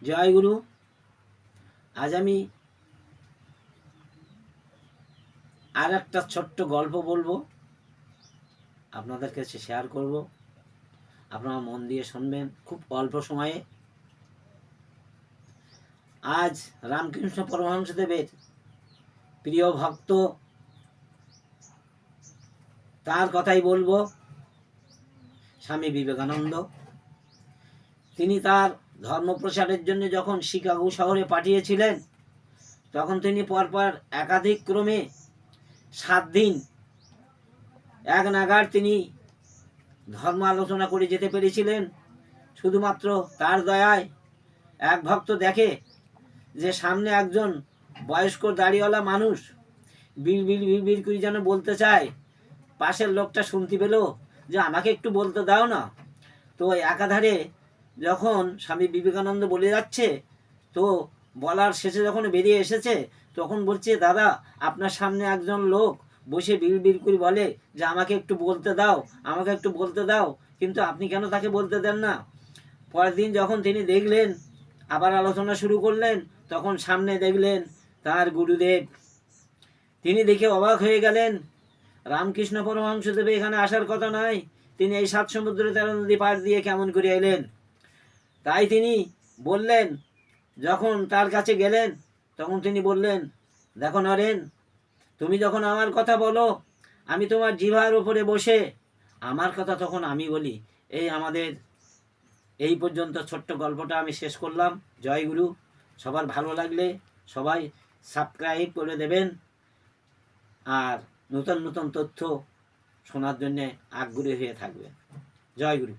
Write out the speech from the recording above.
জয় গুরু। আজ আমি আর একটা ছোট্ট গল্প বলবো, আপনাদের কাছে শেয়ার করব। আপনারা মন দিয়ে শুনবেন, খুব অল্প সময়ে। আজ রামকৃষ্ণ পরমহংসদেবের প্রিয় ভক্ত, তার কথাই বলবো, স্বামী বিবেকানন্দ। তিনি তার ধর্ম প্রচারের জন্য যখন শিকাগো শহরে পাঠিয়েছিলেন, তখন তিনি পরপর একাধিক ক্রমে 7 দিন এক নাগাড় তিনি ধর্ম আলোচনা করে যেতে পেরেছিলেন। শুধুমাত্র তার দয়ায় এক ভক্ত দেখে যে সামনে একজন বয়স্ক দাড়িওয়ালা মানুষ বিড় করে যেন বলতে চায়। পাশের লোকটা শুনতে পেল যে আমাকে একটু বলতে দাও না। তো একাধারে যখন স্বামী বিবেকানন্দ বলে যাচ্ছে, তো বলার শেষে যখন বেরিয়ে এসেছে, তখন বলছে, দাদা আপনার সামনে একজন লোক বসে বিড় করে বলে যে আমাকে একটু বলতে দাও, আমাকে একটু বলতে দাও, কিন্তু আপনি কেন তাকে বলতে দেন না? পরের দিন যখন তিনি দেখলেন, আবার আলোচনা শুরু করলেন, তখন সামনে দেখলেন তার গুরুদেব। তিনি দেখে অবাক হয়ে গেলেন, রামকৃষ্ণ পরমহংসদেব এখানে আসার কথা নয়, তিনি এই 7 সমুদ্র 13 নদী পার দিয়ে কেমন করে এলেন? তাই তিনি বললেন, যখন তার কাছে গেলেন, তখন তিনি বললেন, দেখো নরেন, তুমি যখন আমার কথা বলো, আমি তোমার জিভার উপরে বসে আমার কথা তখন আমি বলি। আমাদের এই পর্যন্ত ছোট্ট গল্পটা আমি শেষ করলাম। জয় গুরু। সবার ভালো লাগলে সবাই সাবস্ক্রাইব করে দেবেন, আর নতুন নতুন তথ্য শোনার জন্যে আগ্রহী হয়ে থাকবেন। জয় গুরু।